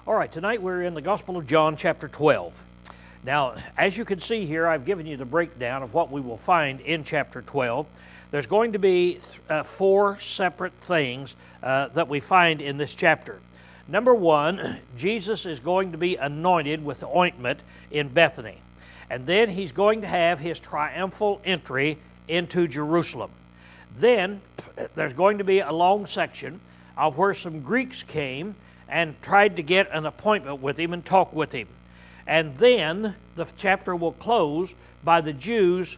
All right, tonight we're in the Gospel of John, chapter 12. Now, as you can see here, I've given you the breakdown of what we will find in chapter 12. There's going to be four separate things that we find in this chapter. Number one, Jesus is going to be anointed with the ointment in Bethany. And then he's going to have his triumphal entry into Jerusalem. Then there's going to be a long section of where some Greeks came and tried to get an appointment with him and talk with him. And then the chapter will close by the Jews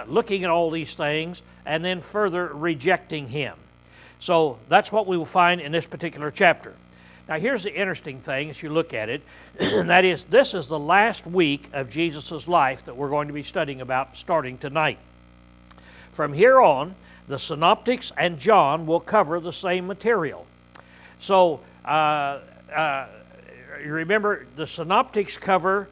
looking at all these things and then further rejecting him. So that's what we will find in this particular chapter. Now here's the interesting thing as you look at it, and that is this is the last week of Jesus' life that we're going to be studying about starting tonight. From here on, the Synoptics and John will cover the same material. So you remember the Synoptics cover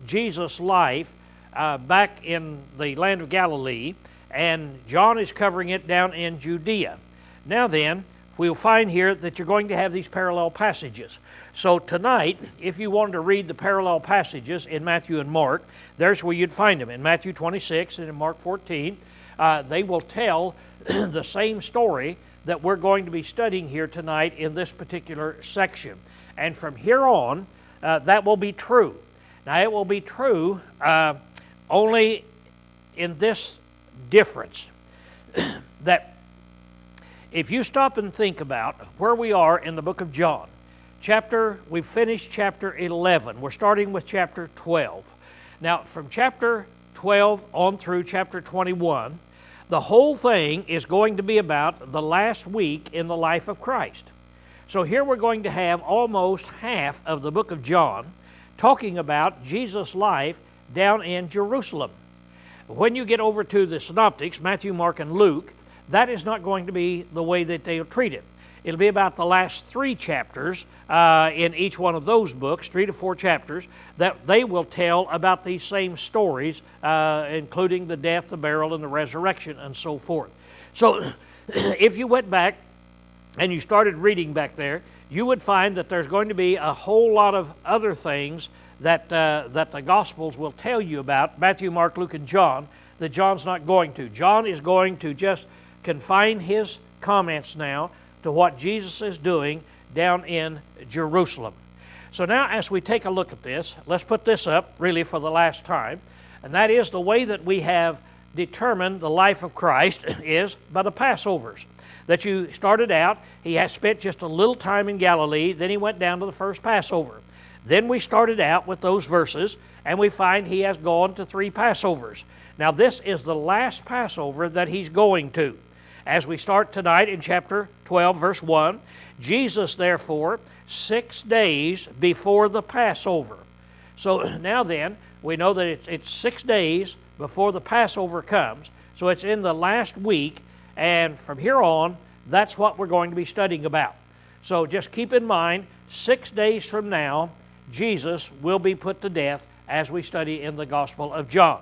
Jesus' life back in the land of Galilee, and John is covering it down in Judea. Now then, we'll find here that you're going to have these parallel passages. So tonight, if you wanted to read the parallel passages in Matthew and Mark, there's where you'd find them. In Matthew 26 and in Mark 14, they will tell the same story that we're going to be studying here tonight in this particular section. And from here on, that will be true. Now, it will be true only in this difference, that if you stop and think about where we are in the book of John, we've finished chapter 11. We're starting with chapter 12. Now, from chapter 12 on through chapter 21, the whole thing is going to be about the last week in the life of Christ. So here we're going to have almost half of the book of John talking about Jesus' life down in Jerusalem. When you get over to the Synoptics, Matthew, Mark, and Luke, that is not going to be the way that they'll treat it. It'll be about the last 3 chapters in each one of those books, 3 to 4 chapters, that they will tell about these same stories, including the death, the burial, and the resurrection, and so forth. So if you went back and you started reading back there, you would find that there's going to be a whole lot of other things that the Gospels will tell you about, Matthew, Mark, Luke, and John, that John's not going to. John is going to just confine his comments now to what Jesus is doing down in Jerusalem. So now as we take a look at this, let's put this up really for the last time, and that is the way that we have determined the life of Christ is by the Passovers. That you started out, he has spent just a little time in Galilee, then he went down to the first Passover. Then we started out with those verses, and we find he has gone to 3 Passovers. Now this is the last Passover that he's going to. As we start tonight in chapter 12, verse 1, Jesus, therefore, 6 days before the Passover. So now then, we know that it's 6 days before the Passover comes. So it's in the last week, and from here on, that's what we're going to be studying about. So just keep in mind, 6 days from now, Jesus will be put to death as we study in the Gospel of John.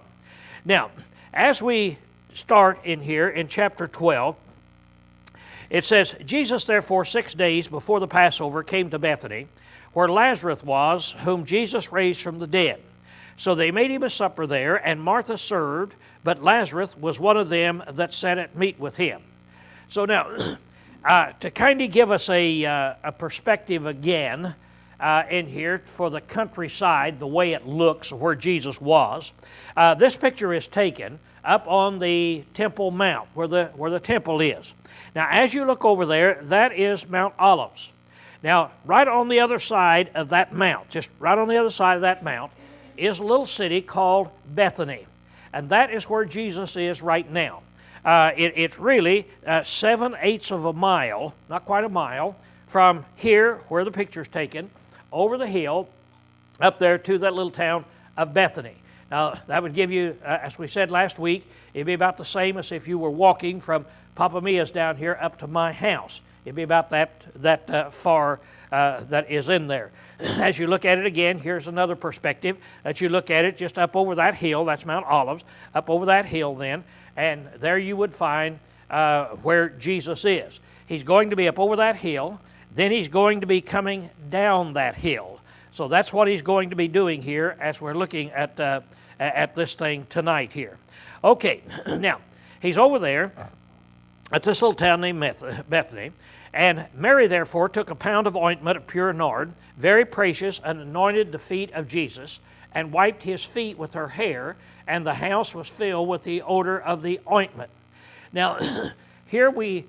Now, as we start in here in chapter 12, it says, Jesus therefore 6 days before the Passover came to Bethany, where Lazarus was, whom Jesus raised from the dead. So they made him a supper there, and Martha served, but Lazarus was one of them that sat at meat with him. So now, to kind of give us a perspective again in here for the countryside, the way it looks where Jesus was, this picture is taken up on the Temple Mount, where the temple is. Now, as you look over there, that is Mount Olives. Now, right on the other side of that mount, just right on the other side of that mount, is a little city called Bethany. And that is where Jesus is right now. It's really 7/8 of a mile, not quite a mile, from here, where the picture's taken, over the hill, up there to that little town of Bethany. Now, that would give you, as we said last week, it'd be about the same as if you were walking from Papa Mia's down here up to my house. It'd be about that far that is in there. As you look at it again, here's another perspective. That you look at it just up over that hill, that's Mount Olives, up over that hill then, and there you would find where Jesus is. He's going to be up over that hill, then he's going to be coming down that hill. So that's what he's going to be doing here as we're looking at this thing tonight here. Okay, now, he's over there at this little town named Bethany, and Mary therefore took a pound of ointment of pure nard, very precious, and anointed the feet of Jesus, and wiped his feet with her hair, and the house was filled with the odor of the ointment. Now, here we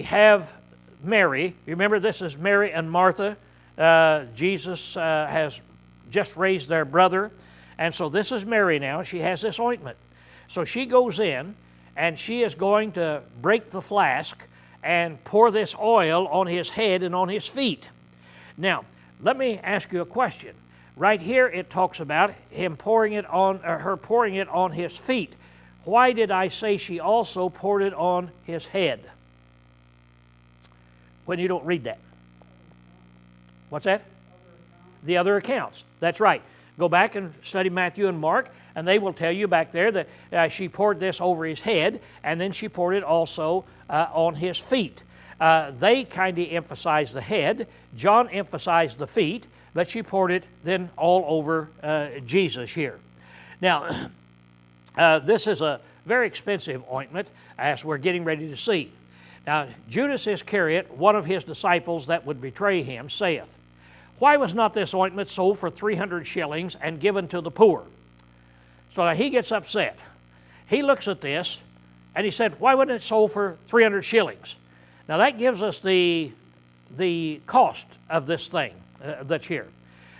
have Mary. Remember, this is Mary and Martha. Jesus has just raised their brother, and so this is Mary now. She has this ointment. So she goes in, and she is going to break the flask and pour this oil on his head and on his feet. Now, let me ask you a question. Right here it talks about him pouring it on, or her pouring it on his feet. Why did I say she also poured it on his head? When you don't read that. What's that? The other accounts. That's right. Go back and study Matthew and Mark, and they will tell you back there that she poured this over his head, and then she poured it also on his feet. They kind of emphasized the head. John emphasized the feet, but she poured it then all over Jesus here. Now, this is a very expensive ointment, as we're getting ready to see. Now, Judas Iscariot, one of his disciples that would betray him, saith, Why was not this ointment sold for 300 shillings and given to the poor? So now he gets upset. He looks at this, and he said, Why wasn't it sold for 300 shillings? Now that gives us the cost of this thing that's here.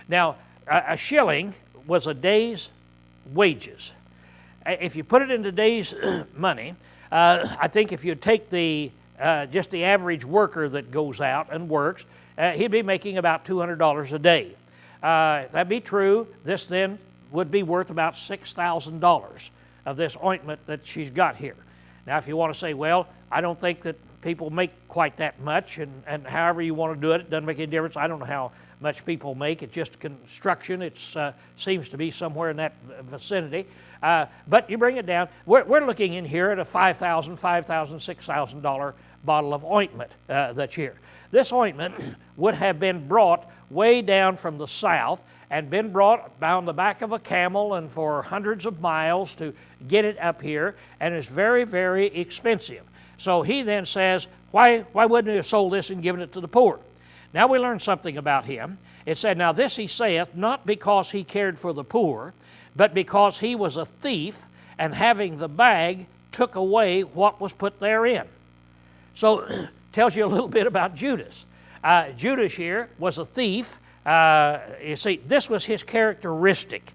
Now, a shilling was a day's wages. If you put it into today's money, I think if you take just the average worker that goes out and works, he'd be making about $200 a day. If that be true, this then would be worth about $6,000 of this ointment that she's got here. Now, if you want to say, well, I don't think that people make quite that much, and however you want to do it, it doesn't make any difference. I don't know how much people make. It's just construction. It seems to be somewhere in that vicinity. But you bring it down. We're looking in here at a $5,000, $6,000 bottle of ointment that's here. This ointment would have been brought way down from the south and been brought on the back of a camel and for hundreds of miles to get it up here, and it's very, very expensive. So he then says, why wouldn't he have sold this and given it to the poor? Now we learn something about him. It said, Now this he saith, not because he cared for the poor, but because he was a thief, and having the bag, took away what was put therein. So tells you a little bit about Judas. Judas here was a thief. You see, this was his characteristic.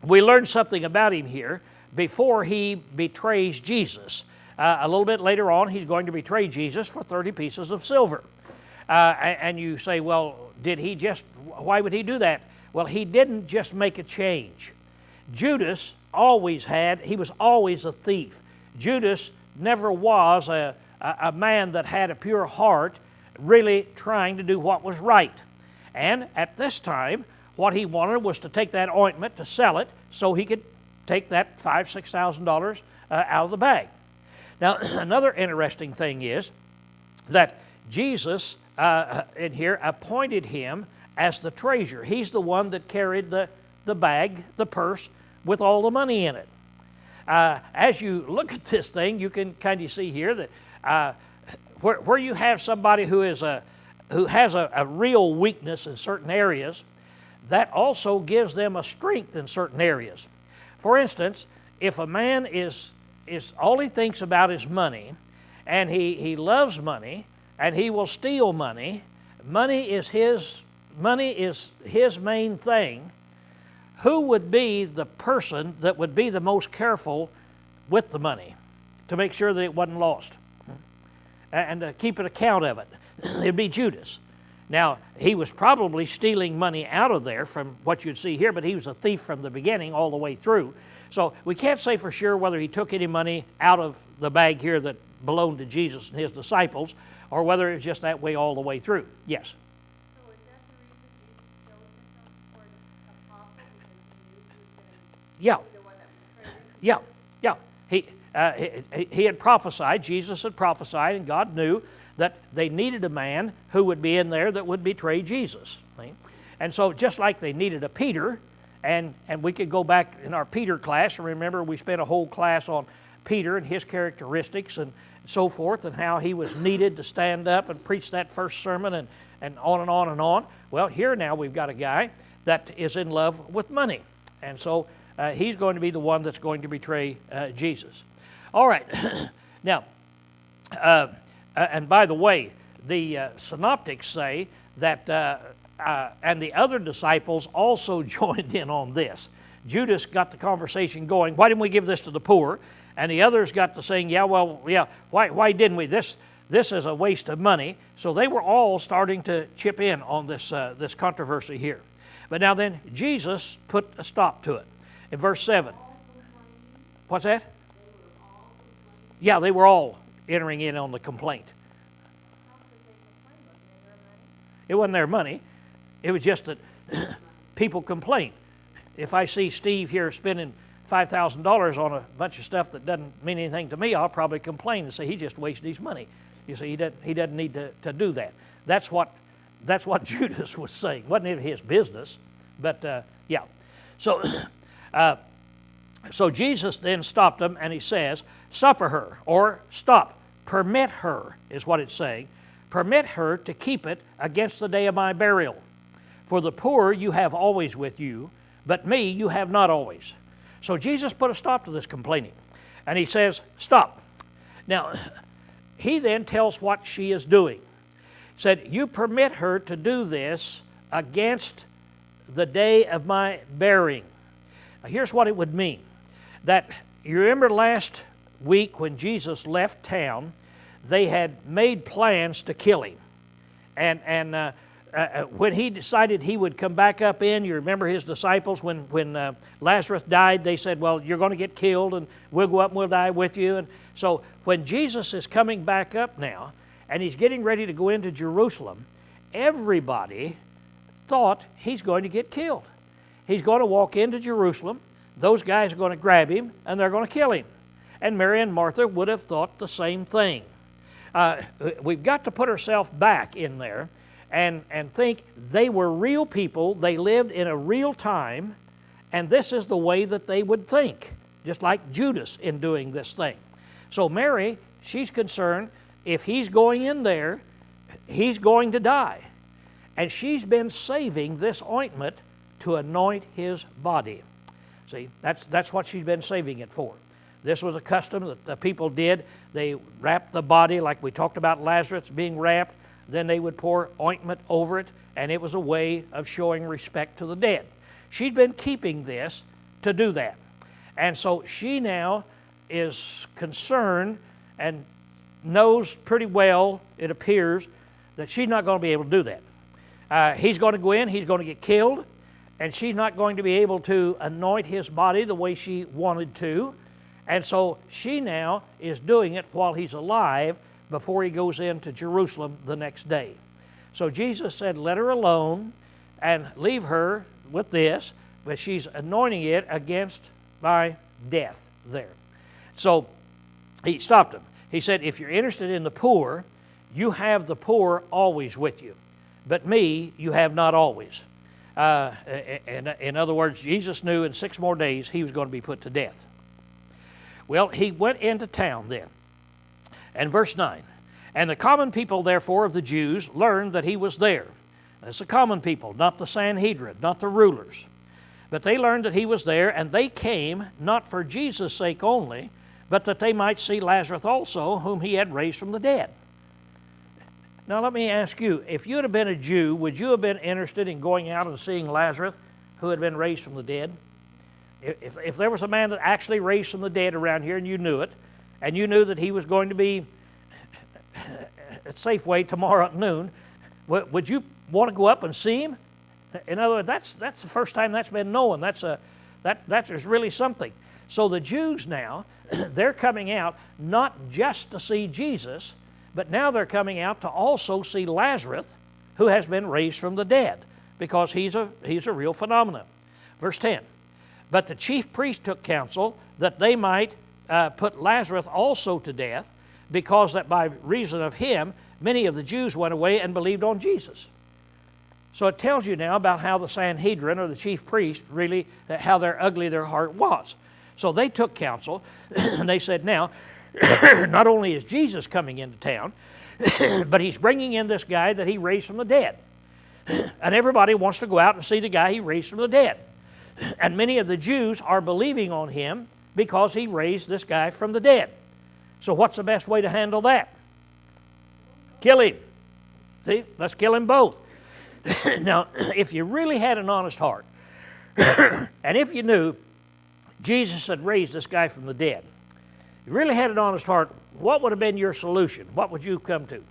We learned something about him here before he betrays Jesus. A little bit later on, he's going to betray Jesus for 30 pieces of silver. And you say, well, why would he do that? Well, he didn't just make a change. Judas he was always a thief. Judas never was a man that had a pure heart, really trying to do what was right. And at this time, what he wanted was to take that ointment, to sell it, so he could take that $5,000, $6,000 out of the bag. Now, another interesting thing is that Jesus, in here, appointed him as the treasurer. He's the one that carried the bag, the purse, with all the money in it. As you look at this thing, you can kind of see here that where you have somebody who has a real weakness in certain areas, that also gives them a strength in certain areas. For instance, if a man is all he thinks about is money, and he loves money, and he will steal money, money is his main thing, who would be the person that would be the most careful with the money to make sure that it wasn't lost and to keep an account of it? It'd be Judas. Now, he was probably stealing money out of there from what you'd see here, but he was a thief from the beginning all the way through. So we can't say for sure whether he took any money out of the bag here that belonged to Jesus and his disciples, or whether it was just that way all the way through. Yes? So is that the reason Jesus chose him for an apostle, because he knew he was going to be the one that betrayed him? He had prophesied, Jesus had prophesied, and God knew that they needed a man who would be in there that would betray Jesus. And so just like they needed a Peter, and we could go back in our Peter class, and remember we spent a whole class on Peter and his characteristics and so forth, and how he was needed to stand up and preach that first sermon, and on and on and on. Well, here now we've got a guy that is in love with money. And so he's going to be the one that's going to betray Jesus. All right. Now, and by the way, the synoptics say that, and the other disciples also joined in on this. Judas got the conversation going, why didn't we give this to the poor? And the others got to saying, why didn't we? This is a waste of money. So they were all starting to chip in on this controversy here. But now then, Jesus put a stop to it. In verse 7. What's that? Yeah, they were all entering in on the complaint. It wasn't their money. It was just that people complain. If I see Steve here spending $5,000 on a bunch of stuff that doesn't mean anything to me, I'll probably complain and say he just wasted his money. You see, he doesn't need to do that. That's what Judas was saying. Wasn't it his business? But yeah. So so Jesus then stopped them, and he says, "Suffer her," or stop, permit her is what it's saying. Permit her to keep it against the day of my burial. For the poor you have always with you, but me you have not always. So Jesus put a stop to this complaining. And he says, stop. Now, he then tells what she is doing. He said, you permit her to do this against the day of my burying. Now, here's what it would mean. That, you remember last week when Jesus left town, they had made plans to kill him. And when he decided he would come back up in, you remember his disciples, when Lazarus died, they said, well, you're going to get killed, and we'll go up and we'll die with you. And so when Jesus is coming back up now, and he's getting ready to go into Jerusalem, everybody thought he's going to get killed. He's going to walk into Jerusalem, those guys are going to grab him, and they're going to kill him. And Mary and Martha would have thought the same thing. We've got to put ourselves back in there and think they were real people, they lived in a real time, and this is the way that they would think, just like Judas in doing this thing. So Mary, she's concerned, if he's going in there, he's going to die. And she's been saving this ointment to anoint his body. See, that's what she's been saving it for. This was a custom that the people did. They wrapped the body like we talked about Lazarus being wrapped. Then they would pour ointment over it, and it was a way of showing respect to the dead. She'd been keeping this to do that. And so she now is concerned and knows pretty well, it appears, that she's not going to be able to do that. He's going to go in, he's going to get killed, and she's not going to be able to anoint his body the way she wanted to. And so she now is doing it while he's alive, before he goes into Jerusalem the next day. So Jesus said, let her alone and leave her with this, but she's anointing it against my death there. So he stopped him. He said, if you're interested in the poor, you have the poor always with you, but me you have not always. In other words, Jesus knew in 6 more days he was going to be put to death. Well, he went into town then. And verse 9, and the common people, therefore, of the Jews learned that he was there. That's the common people, not the Sanhedrin, not the rulers. But they learned that he was there, and they came not for Jesus' sake only, but that they might see Lazarus also, whom he had raised from the dead. Now let me ask you, if you had been a Jew, would you have been interested in going out and seeing Lazarus, who had been raised from the dead? If there was a man that actually raised from the dead around here, and you knew it, and you knew that he was going to be at Safeway tomorrow at noon, would you want to go up and see him? In other words, that's the first time that's been known. That's really something. So the Jews now, they're coming out not just to see Jesus, but now they're coming out to also see Lazarus, who has been raised from the dead, because he's a real phenomenon. Verse 10, but the chief priests took counsel that they might put Lazarus also to death, because that by reason of him many of the Jews went away and believed on Jesus. So it tells you now about how the Sanhedrin, or the chief priest, really, how ugly their heart was. So they took counsel, and they said, now, not only is Jesus coming into town, but he's bringing in this guy that he raised from the dead. And everybody wants to go out and see the guy he raised from the dead. And many of the Jews are believing on him because he raised this guy from the dead. So what's the best way to handle that? Kill him. See, let's kill him both. Now, if you really had an honest heart, and if you knew Jesus had raised this guy from the dead, you really had an honest heart, what would have been your solution? What would you come to?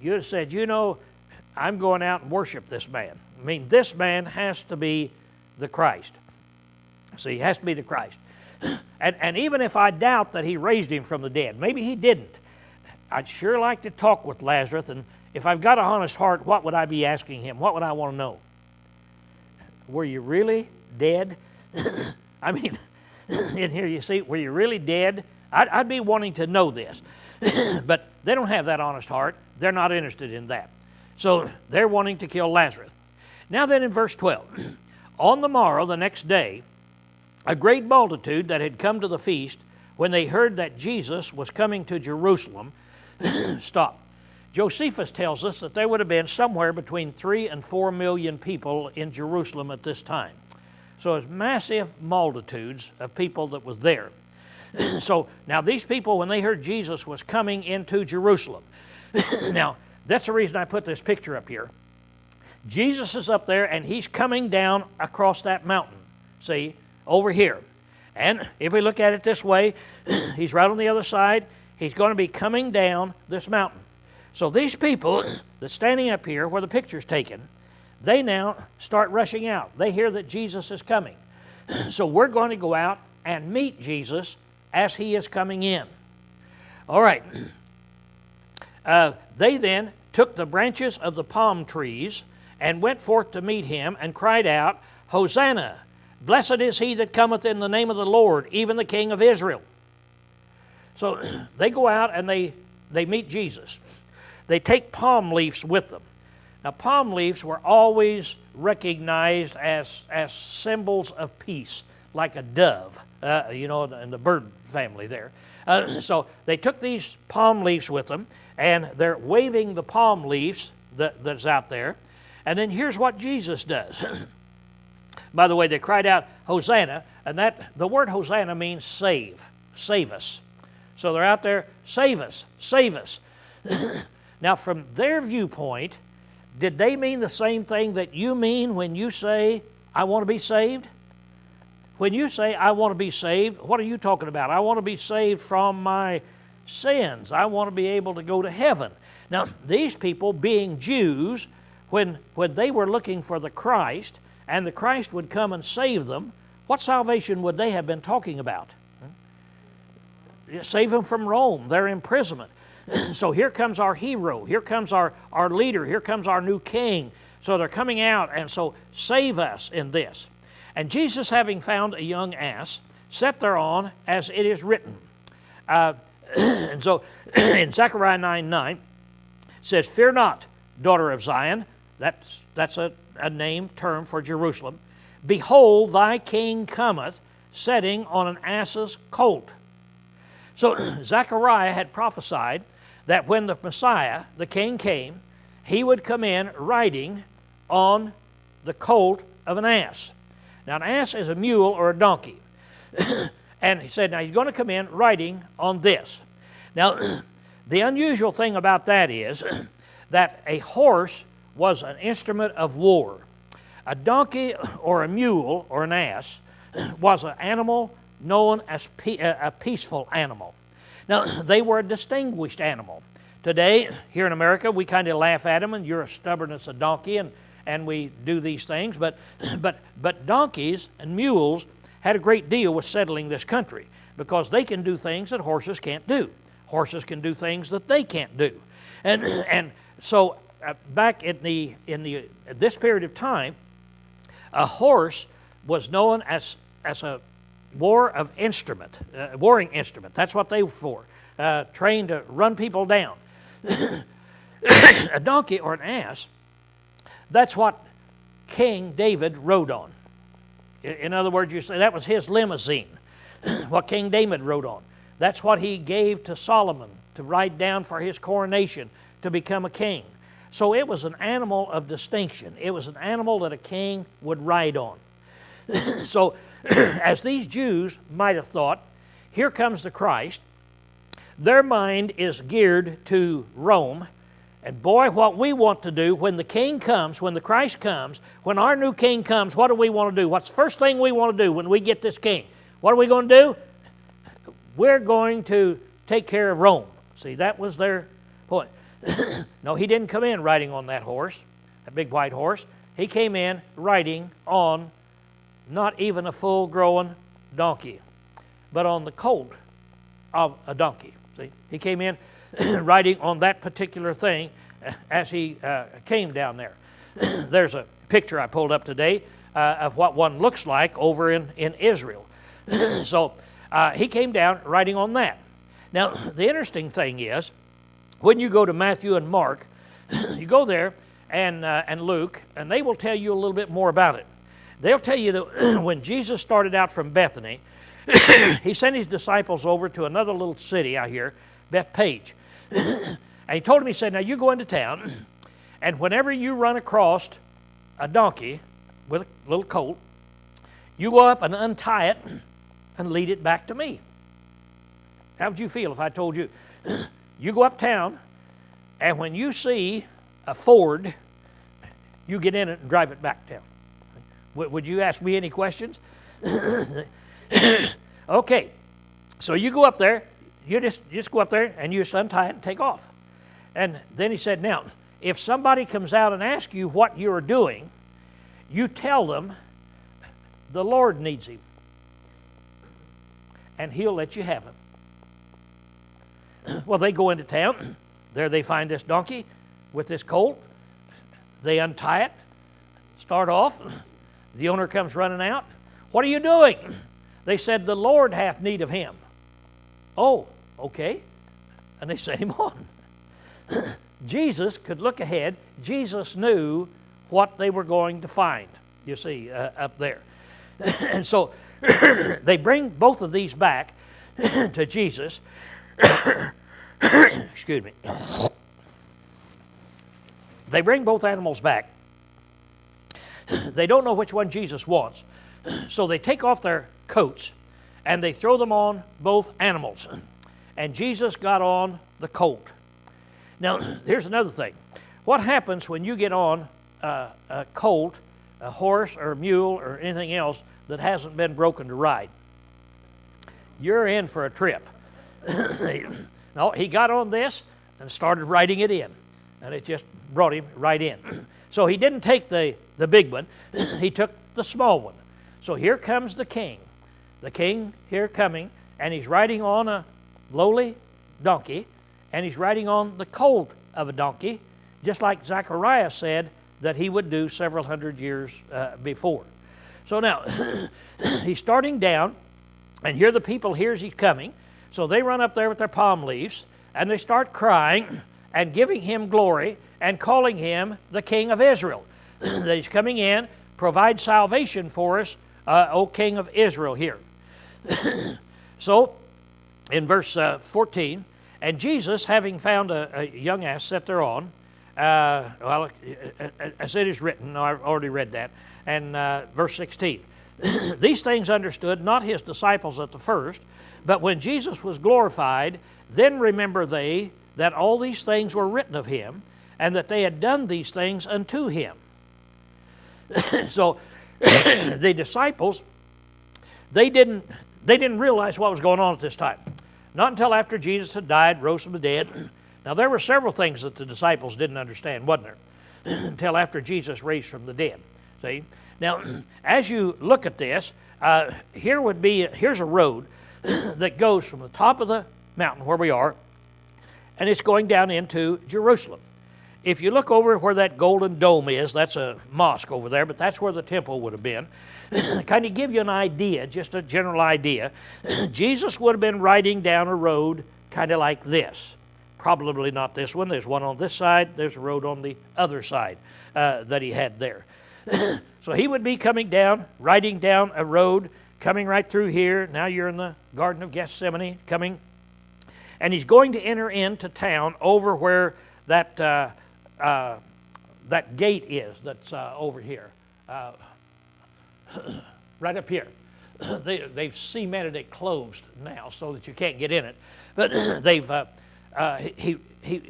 You'd have said, you know, I'm going out and worship this man. I mean, this man has to be the Christ. See, he has to be the Christ. And even if I doubt that he raised him from the dead, maybe he didn't, I'd sure like to talk with Lazarus, and if I've got an honest heart, what would I be asking him? What would I want to know? Were you really dead? I mean, in here you see, were you really dead? I'd be wanting to know this. But they don't have that honest heart. They're not interested in that. So they're wanting to kill Lazarus. Now then in verse 12, on the morrow, the next day, a great multitude that had come to the feast, when they heard that Jesus was coming to Jerusalem, stopped. Josephus tells us that there would have been somewhere between 3 and 4 million people in Jerusalem at this time. So it's massive multitudes of people that was there. So now these people, when they heard Jesus was coming into Jerusalem, now that's the reason I put this picture up here. Jesus is up there and he's coming down across that mountain, see, over here. And if we look at it this way, he's right on the other side. He's going to be coming down this mountain. So these people that's standing up here where the picture's taken, they now start rushing out. They hear that Jesus is coming. So we're going to go out and meet Jesus as he is coming in. All right. They then took the branches of the palm trees and went forth to meet him and cried out, Hosanna! Blessed is he that cometh in the name of the Lord, even the King of Israel. So they go out and they meet Jesus. They take palm leaves with them. Now, palm leaves were always recognized as symbols of peace, like a dove, in the bird family there. So they took these palm leaves with them, and they're waving the palm leaves that's out there. And then here's what Jesus does. By the way, they cried out, Hosanna, and the word Hosanna means save us. So they're out there, save us. Now, from their viewpoint, did they mean the same thing that you mean when you say, I want to be saved? When you say, I want to be saved, what are you talking about? I want to be saved from my sins. I want to be able to go to heaven. Now, these people, being Jews, when they were looking for the Christ, and the Christ would come and save them, what salvation would they have been talking about? Save them from Rome, their imprisonment. So here comes our hero, here comes our leader, here comes our new king. So they're coming out, and so save us in this. And Jesus, having found a young ass, sat thereon as it is written. And so in Zechariah 9:9, it says, Fear not, daughter of Zion. That's a name, term for Jerusalem. Behold, thy king cometh, sitting on an ass's colt. So Zechariah had prophesied that when the Messiah, the king, came, he would come in riding on the colt of an ass. Now, an ass is a mule or a donkey. And he said, now he's going to come in riding on this. Now, the unusual thing about that is that a horse was an instrument of war. A donkey or a mule or an ass was an animal known as a peaceful animal. Now, they were a distinguished animal. Today, here in America, we kind of laugh at them, and you're as stubborn as a donkey, and we do these things. But donkeys and mules had a great deal with settling this country because they can do things that horses can't do. Horses can do things that they can't do. And so back in this period of time, a horse was known as a warring instrument. That's what they were for, trained to run people down. a donkey or an ass, that's what King David rode on. In other words, you say that was his limousine, what King David rode on. That's what he gave to Solomon to ride down for his coronation to become a king. So it was an animal of distinction. It was an animal that a king would ride on. So as these Jews might have thought, here comes the Christ. Their mind is geared to Rome. And boy, what we want to do when the king comes, when the Christ comes, when our new king comes, what do we want to do? What's the first thing we want to do when we get this king? What are we going to do? We're going to take care of Rome. See, that was their point. No, he didn't come in riding on that horse, that big white horse. He came in riding on not even a full-grown donkey, but on the colt of a donkey. See, he came in riding on that particular thing as he came down there. There's a picture I pulled up today of what one looks like over in Israel. So he came down riding on that. Now, the interesting thing is, when you go to Matthew and Mark, you go there and Luke, and they will tell you a little bit more about it. They'll tell you that when Jesus started out from Bethany, he sent his disciples over to another little city out here, Bethpage. And he told them, he said, now you go into town, and whenever you run across a donkey with a little colt, you go up and untie it and lead it back to me. How would you feel if I told you, you go uptown, and when you see a Ford, you get in it and drive it back town? Would you ask me any questions? Okay, so you go up there, you just go up there and you just untie it and take off. And then he said, now, if somebody comes out and asks you what you're doing, you tell them the Lord needs him, and he'll let you have him. Well, they go into town. There they find this donkey with this colt. They untie it, start off. The owner comes running out. What are you doing? They said, the Lord hath need of him. Oh, okay. And they set him on. Jesus could look ahead. Jesus knew what they were going to find, you see, up there. And so they bring both of these back to Jesus. Excuse me. They bring both animals back. They don't know which one Jesus wants. So they take off their coats and they throw them on both animals. And Jesus got on the colt. Now, here's another thing. What happens when you get on a colt, a horse or a mule or anything else that hasn't been broken to ride? You're in for a trip. No, he got on this and started riding it in. And it just brought him right in. So he didn't take the big one. He took the small one. So here comes the king. The king here coming, and he's riding on a lowly donkey, and he's riding on the colt of a donkey, just like Zechariah said that he would do several hundred years before. So now, he's starting down, and here the people hears he's coming, so they run up there with their palm leaves, and they start crying and giving him glory and calling him the King of Israel. That he's coming in, provide salvation for us, O King of Israel here. So, in verse 14, and Jesus, having found a young ass, set thereon. Well, as it is written, no, I've already read that. And verse 16, these things understood not his disciples at the first, but when Jesus was glorified, then remember they that all these things were written of him, and that they had done these things unto him. So the disciples, they didn't realize what was going on at this time. Not until after Jesus had died, rose from the dead. Now there were several things that the disciples didn't understand, wasn't there? Until after Jesus raised from the dead. See? Now, as you look at this, here's a road that goes from the top of the mountain where we are, and it's going down into Jerusalem. If you look over where that golden dome is, that's a mosque over there, but that's where the temple would have been. Kind of give you an idea, just a general idea. Jesus would have been riding down a road kind of like this, probably not this one. There's one on this side. There's a road on the other side that he had there. So he would be coming down, riding down a road, coming right through here. Now you're in the Garden of Gethsemane, coming. And he's going to enter into town over where that gate is that's over here. Right up here. They've cemented it closed now so that you can't get in it. But he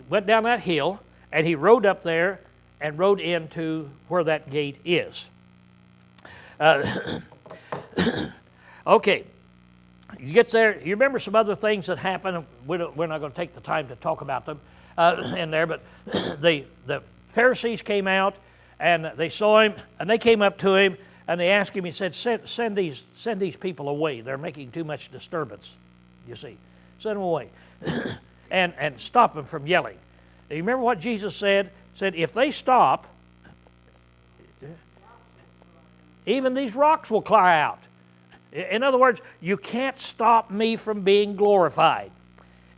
went down that hill, and he rode up there and rode into where that gate is. Okay. You get there, you remember some other things that happened. We're not going to take the time to talk about them in there, but the Pharisees came out, and they saw him, and they came up to him, and they asked him, he said, send these people away. They're making too much disturbance, you see. Send them away. and stop them from yelling. You remember what Jesus said? He said, if they stop, even these rocks will cry out. In other words, you can't stop me from being glorified.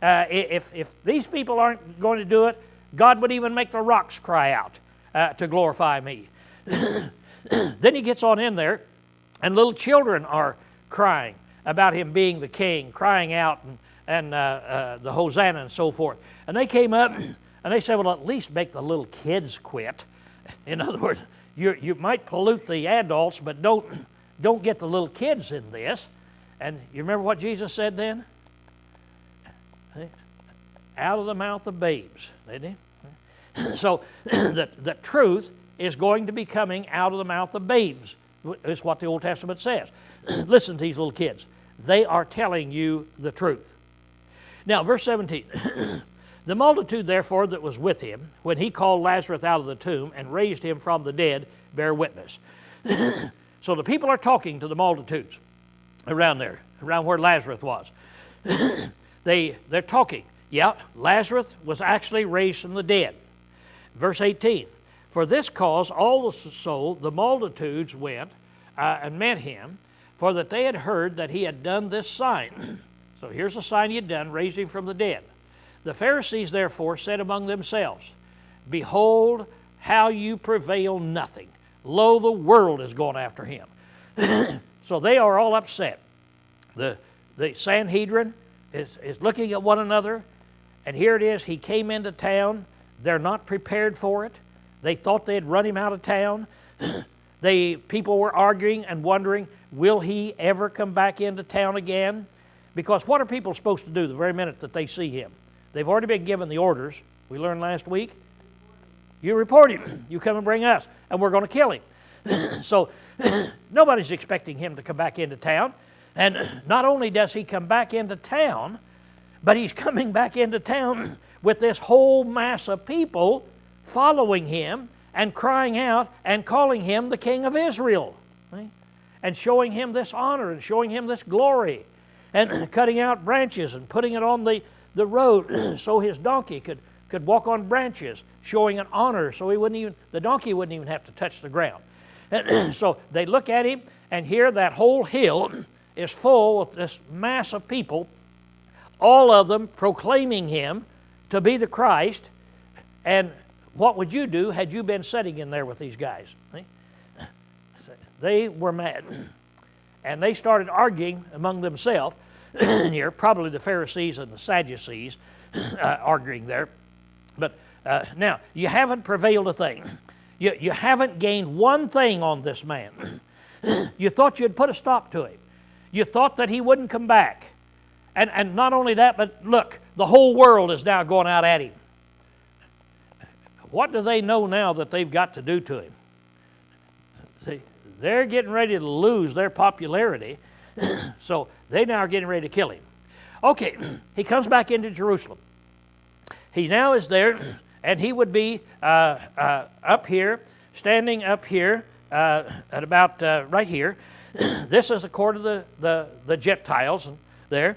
If these people aren't going to do it, God would even make the rocks cry out to glorify me. Then he gets on in there, and little children are crying about him being the king, crying out and the Hosanna and so forth. And they came up and they said, well, at least make the little kids quit. In other words, you might pollute the adults, but don't get the little kids in this. And you remember what Jesus said then? Out of the mouth of babes, didn't he? So the truth is going to be coming out of the mouth of babes, is what the Old Testament says. Listen to these little kids. They are telling you the truth. Now, verse 17. The multitude, therefore, that was with him, when he called Lazarus out of the tomb and raised him from the dead, bear witness. So the people are talking to the multitudes around there, around where Lazarus was. They're talking. Yeah, Lazarus was actually raised from the dead. Verse 18. For this cause also the multitudes went and met him, for that they had heard that he had done this sign. So here's a sign he had done, raised him from the dead. The Pharisees therefore said among themselves, behold, how you prevail nothing. Lo, the world is going after him. So they are all upset. The Sanhedrin is looking at one another, and here it is, he came into town. They're not prepared for it. They thought they'd run him out of town. People were arguing and wondering, will he ever come back into town again? Because what are people supposed to do the very minute that they see him? They've already been given the orders. We learned last week. You report him. You come and bring us, and we're going to kill him. So nobody's expecting him to come back into town. And not only does he come back into town, but he's coming back into town with this whole mass of people following him and crying out and calling him the King of Israel. Right? And showing him this honor and showing him this glory. And cutting out branches and putting it on the road so his donkey could walk on branches, showing an honor so the donkey wouldn't even have to touch the ground. And so they look at him, and here that whole hill is full of this mass of people, all of them proclaiming him to be the Christ. And what would you do had you been sitting in there with these guys? They were mad. And they started arguing among themselves here, probably the Pharisees and the Sadducees arguing there. But now, you haven't prevailed a thing. You haven't gained one thing on this man. You thought you'd put a stop to him. You thought that he wouldn't come back. And not only that, but look, the whole world is now going out at him. What do they know now that they've got to do to him? See, they're getting ready to lose their popularity, so they now are getting ready to kill him. Okay, he comes back into Jerusalem. He now is there, and he would be up here, standing up here, at about right here. This is the court of the Gentiles there.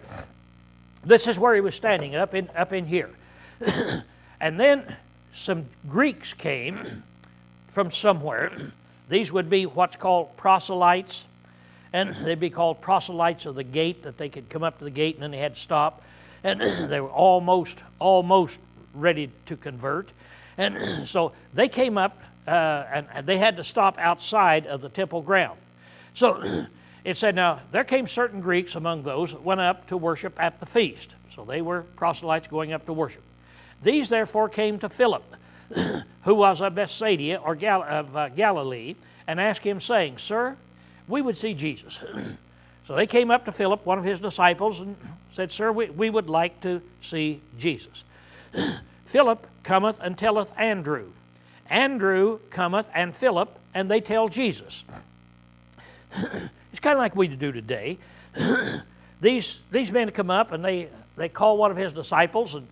This is where he was standing, up in here. And then some Greeks came from somewhere. These would be what's called proselytes, and they'd be called proselytes of the gate, that they could come up to the gate and then they had to stop. And they were almost ready to convert. And so they came up and they had to stop outside of the temple ground. So it said, now there came certain Greeks among those that went up to worship at the feast. So they were proselytes going up to worship. These therefore came to Philip, who was of Bethsaida or Galilee, and asked him, saying, Sir, we would see Jesus. So they came up to Philip, one of his disciples, and said, Sir, we would like to see Jesus. Philip cometh and telleth Andrew. Andrew cometh and Philip, and they tell Jesus. It's kind of like we do today. These men come up and they call one of his disciples, and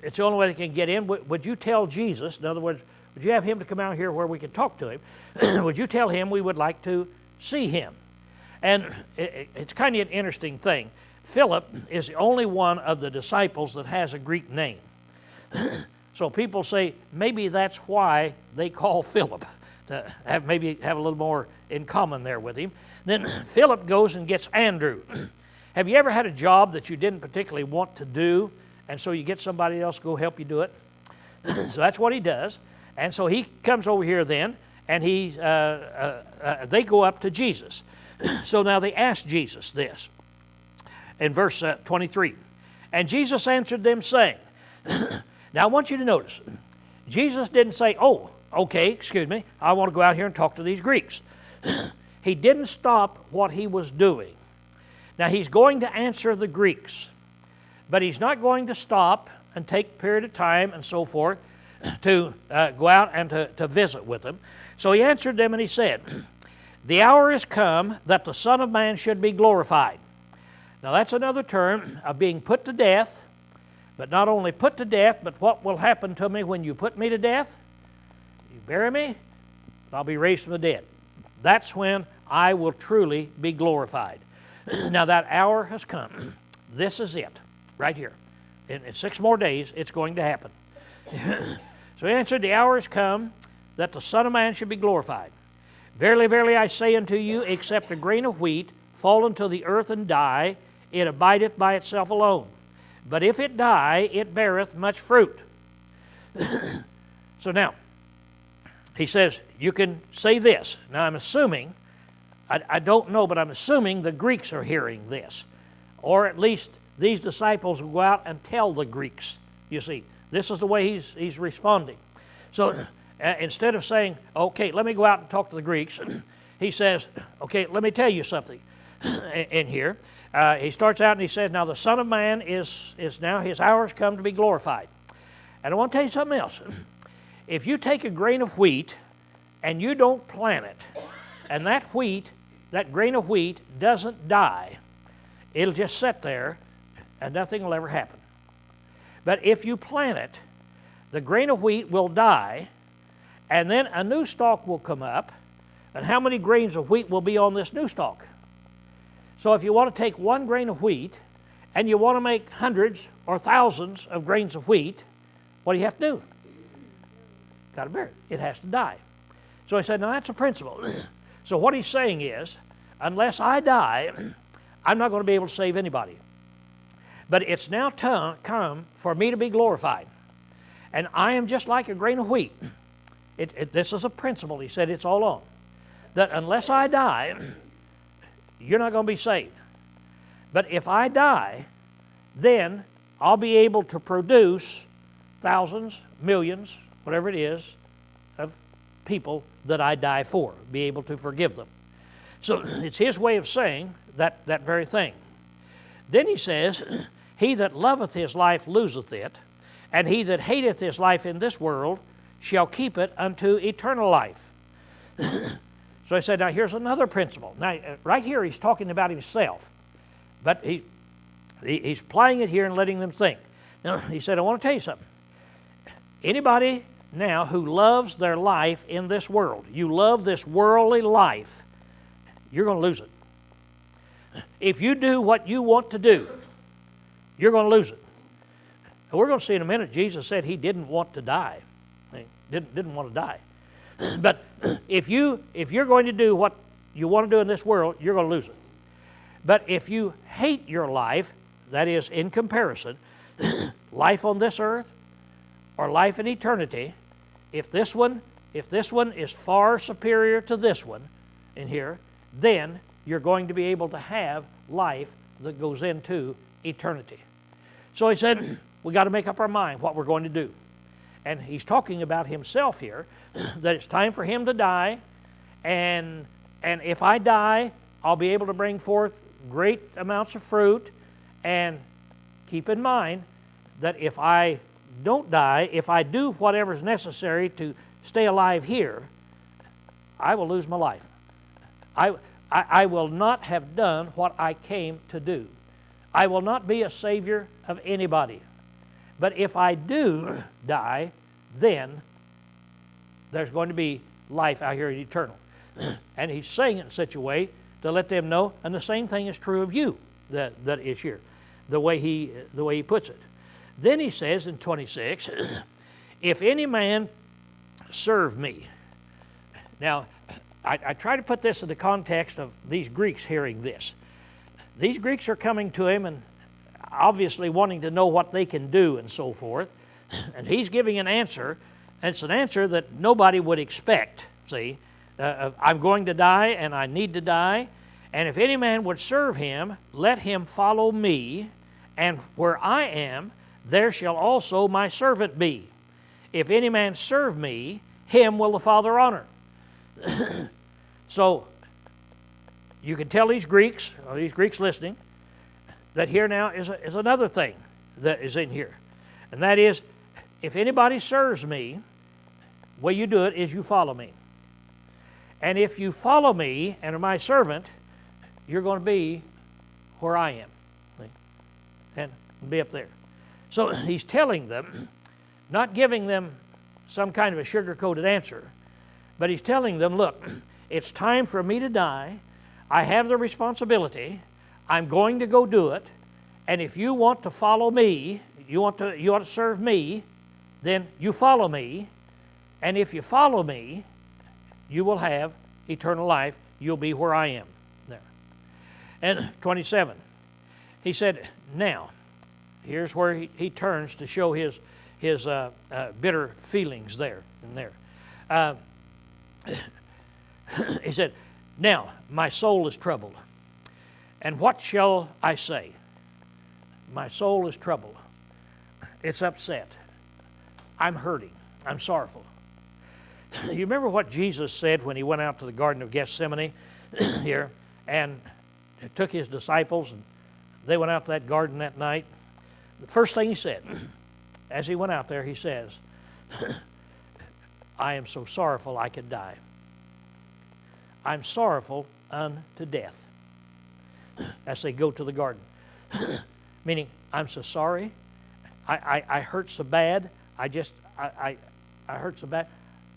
it's the only way they can get in. Would you tell Jesus, in other words, would you have him to come out here where we can talk to him? Would you tell him we would like to see him? And it's kind of an interesting thing. Philip is the only one of the disciples that has a Greek name. So people say maybe that's why they call Philip, to maybe have a little more in common there with him. Then Philip goes and gets Andrew. Have you ever had a job that you didn't particularly want to do, and so you get somebody else to go help you do it? So that's what he does. And so he comes over here then, and they go up to Jesus. So now they ask Jesus this. In verse 23, and Jesus answered them, saying, now I want you to notice, Jesus didn't say, oh, okay, excuse me, I want to go out here and talk to these Greeks. He didn't stop what he was doing. Now he's going to answer the Greeks, but he's not going to stop and take a period of time and so forth to go out and to visit with them. So he answered them and he said, the hour is come that the Son of Man should be glorified. Now that's another term of being put to death, but not only put to death, but what will happen to me when you put me to death? You bury me, I'll be raised from the dead. That's when I will truly be glorified. Now that hour has come. This is it, right here. In 6 more days, it's going to happen. So he answered, the hour is come that the Son of Man should be glorified. Verily, verily, I say unto you, except a grain of wheat fall into the earth and die, it abideth by itself alone. But if it die, it beareth much fruit. So now, he says, you can say this. Now I'm assuming, I don't know, but I'm assuming the Greeks are hearing this. Or at least these disciples will go out and tell the Greeks. You see, this is the way he's responding. So instead of saying, okay, let me go out and talk to the Greeks, he says, okay, let me tell you something in here. He starts out and he says, now the Son of Man is now, his hour has come to be glorified. And I want to tell you something else. If you take a grain of wheat and you don't plant it, and that grain of wheat doesn't die, it'll just sit there and nothing will ever happen. But if you plant it, the grain of wheat will die, and then a new stalk will come up, and how many grains of wheat will be on this new stalk? So if you want to take 1 grain of wheat and you want to make hundreds or thousands of grains of wheat, what do you have to do? Got to bury it. It has to die. So he said, now that's a principle. So what he's saying is, unless I die, I'm not going to be able to save anybody. But it's now come for me to be glorified. And I am just like a grain of wheat. This is a principle, he said, it's all on. That unless I die, you're not going to be saved. But if I die, then I'll be able to produce thousands, millions, whatever it is, of people that I die for, be able to forgive them. So it's his way of saying that very thing. Then he says, he that loveth his life loseth it, and he that hateth his life in this world shall keep it unto eternal life. So I said, now here's another principle. Now, right here he's talking about himself, but he's applying it here and letting them think. Now, he said, I want to tell you something. Anybody now who loves their life in this world, you love this worldly life, you're going to lose it. If you do what you want to do, you're going to lose it. And we're going to see in a minute, Jesus said he didn't want to die. He didn't want to die. But if you're going to do what you want to do in this world, you're going to lose it. But if you hate your life, that is in comparison, life on this earth, or life in eternity, if this one is far superior to this one in here, then you're going to be able to have life that goes into eternity. So he said, we got to make up our mind what we're going to do. And he's talking about himself here, that it's time for him to die, and if I die, I'll be able to bring forth great amounts of fruit. And keep in mind that if I don't die, if I do whatever is necessary to stay alive here, I will lose my life. I will not have done what I came to do. I will not be a savior of anybody. But if I do die, then there's going to be life out here in eternal. And he's saying it in such a way to let them know, and the same thing is true of you that is here, the way he puts it. Then he says in 26, if any man serve me. Now, I try to put this in the context of these Greeks hearing this. These Greeks are coming to him and obviously wanting to know what they can do and so forth. And he's giving an answer, and it's an answer that nobody would expect. See, I'm going to die and I need to die. And if any man would serve him, let him follow me, and where I am, there shall also my servant be. If any man serve me, him will the Father honor. So, you can tell these Greeks listening, that here now is another thing that is in here. And that is, if anybody serves me, the way you do it is you follow me. And if you follow me and are my servant, you're going to be where I am. See? And be up there. So he's telling them, not giving them some kind of a sugar-coated answer, but he's telling them, look, it's time for me to die. I have the responsibility. I'm going to go do it. And if you want to follow me, you want to serve me, then you follow me. And if you follow me, you will have eternal life. You'll be where I am. There. And 27, he said, now, here's where he turns to show his bitter feelings there and there. He said, now my soul is troubled. And what shall I say? My soul is troubled. It's upset. I'm hurting. I'm sorrowful. You remember what Jesus said when he went out to the Garden of Gethsemane here and took his disciples and they went out to that garden that night? The first thing he said, as he went out there, he says, I am so sorrowful I could die. I'm sorrowful unto death. As they go to the garden. Meaning, I'm so sorry. I hurt so bad. I hurt so bad.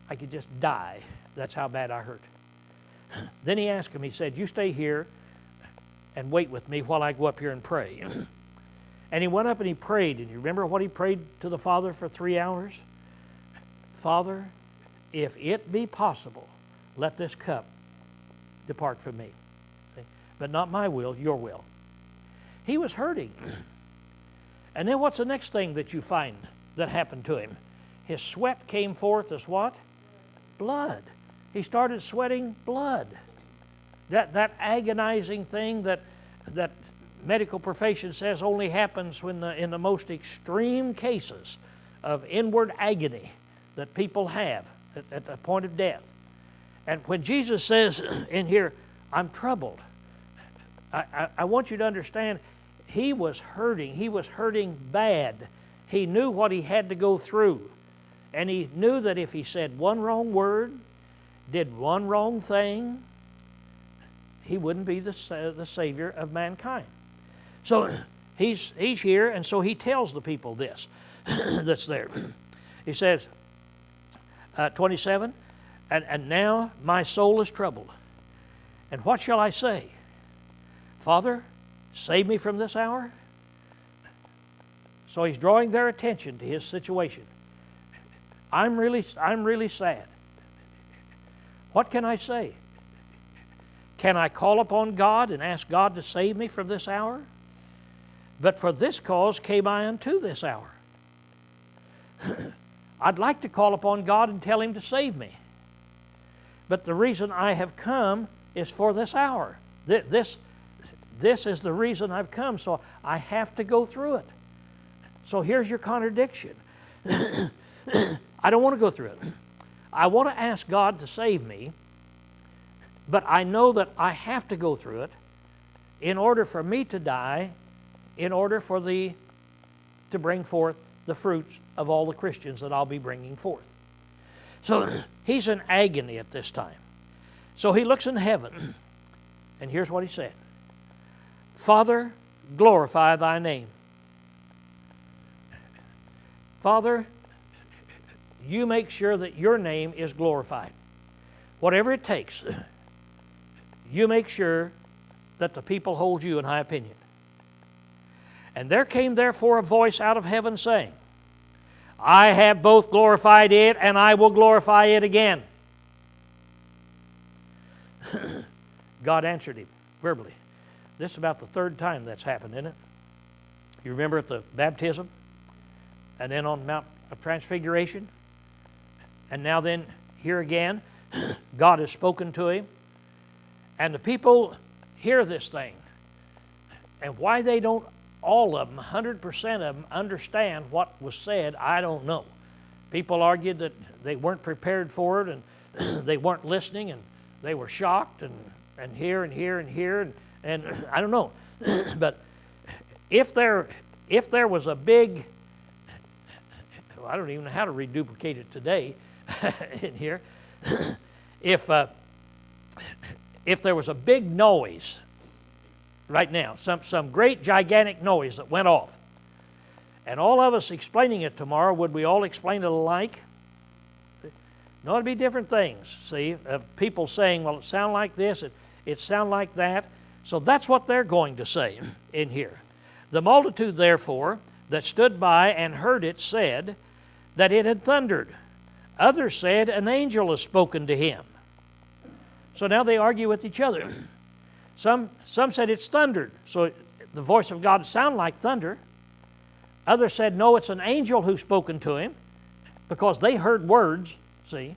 I could just die. That's how bad I hurt. Then he asked him, he said, you stay here and wait with me while I go up here and pray. And he went up and he prayed. And you remember what he prayed to the Father for 3 hours? Father, if it be possible, let this cup depart from me. See? But not my will, your will. He was hurting. And then what's the next thing that you find that happened to him? His sweat came forth as what? Blood. He started sweating blood. That agonizing thing that medical profession says only happens when in the most extreme cases of inward agony that people have at the point of death. And when Jesus says in here, I'm troubled, I want you to understand, he was hurting. He was hurting bad. He knew what he had to go through. And he knew that if he said one wrong word, did one wrong thing, he wouldn't be the Savior of mankind. So he's here, and so he tells the people this that's there. He says, 27, and now my soul is troubled. And what shall I say? Father, save me from this hour? So he's drawing their attention to his situation. I'm really sad. What can I say? Can I call upon God and ask God to save me from this hour? But for this cause came I unto this hour. I'd like to call upon God and tell Him to save me. But the reason I have come is for this hour. This is the reason I've come, so I have to go through it. So here's your contradiction. I don't want to go through it. I want to ask God to save me, but I know that I have to go through it in order for me to die, in order for to bring forth the fruits of all the Christians that I'll be bringing forth. So he's in agony at this time. So he looks in heaven, and here's what he said. Father, glorify thy name. Father, you make sure that your name is glorified. Whatever it takes, you make sure that the people hold you in high opinion. And there came therefore a voice out of heaven saying, I have both glorified it, and I will glorify it again. God answered him verbally. This is about the third time that's happened, isn't it? You remember at the baptism, and then on Mount of Transfiguration, and now then here again, God has spoken to him, and the people hear this thing. And why they don't, all of them, 100% of them, understand what was said, I don't know. People argued that they weren't prepared for it, and they weren't listening, and they were shocked, and here and here and here, and I don't know. But if there was a big, I don't even know how to reduplicate it today in here. If there was a big noise right now, some great gigantic noise that went off, and all of us explaining it tomorrow, would we all explain it alike? No, it'd be different things, see, people saying, well, it sounded like this, it sounded like that. So that's what they're going to say in here. The multitude, therefore, that stood by and heard it said that it had thundered. Others said, an angel has spoken to him. So now they argue with each other. Some said it's thundered, so the voice of God sounded like thunder. Others said, no, it's an angel who's spoken to him, because they heard words, see.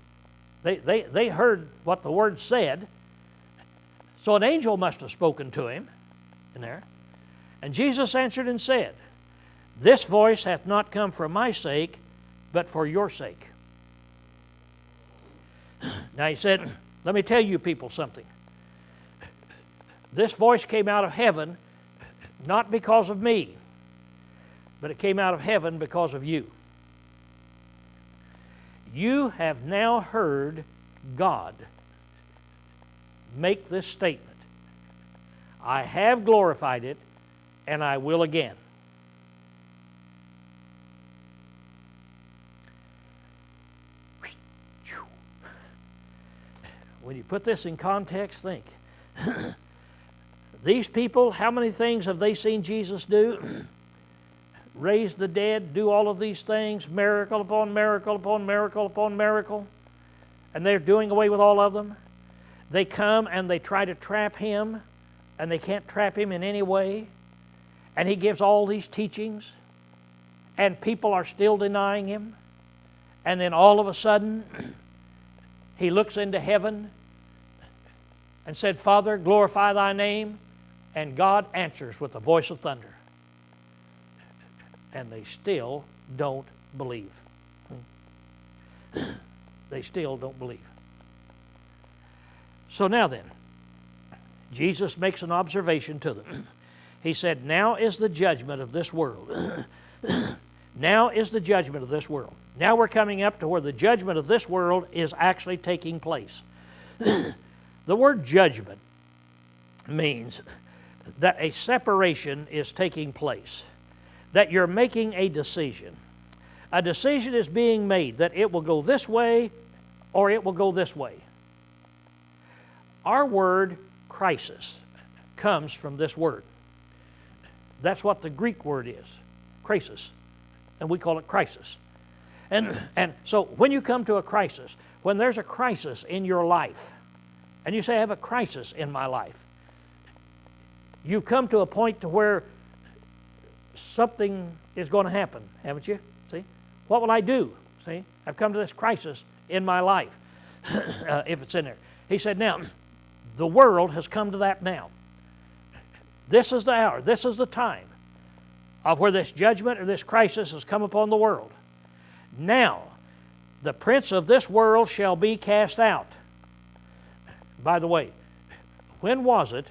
They heard what the word said. So an angel must have spoken to him in there. And Jesus answered and said, this voice hath not come for my sake, but for your sake. Now he said, let me tell you people something. This voice came out of heaven not because of me, but it came out of heaven because of you. You have now heard God make this statement. I have glorified it, and I will again. When you put this in context, think. These people, how many things have they seen Jesus do? Raise the dead, do all of these things, miracle upon miracle upon miracle upon miracle, and they're doing away with all of them. They come and they try to trap him, and they can't trap him in any way. And he gives all these teachings, and people are still denying him. And then all of a sudden, he looks into heaven and said, Father, glorify thy name. And God answers with the voice of thunder. And they still don't believe. They still don't believe. So now then, Jesus makes an observation to them. He said, now is the judgment of this world. Now is the judgment of this world. Now we're coming up to where the judgment of this world is actually taking place. The word judgment means that a separation is taking place, that you're making a decision. A decision is being made that it will go this way or it will go this way. Our word crisis comes from this word. That's what the Greek word is, crisis, and we call it crisis. And so when you come to a crisis, when there's a crisis in your life, and you say, I have a crisis in my life, you've come to a point to where something is going to happen, haven't you? See? What will I do? See, I've come to this crisis in my life, if it's in there. He said, now, the world has come to that now. This is the hour, this is the time of where this judgment or this crisis has come upon the world. Now, the prince of this world shall be cast out. By the way, when was it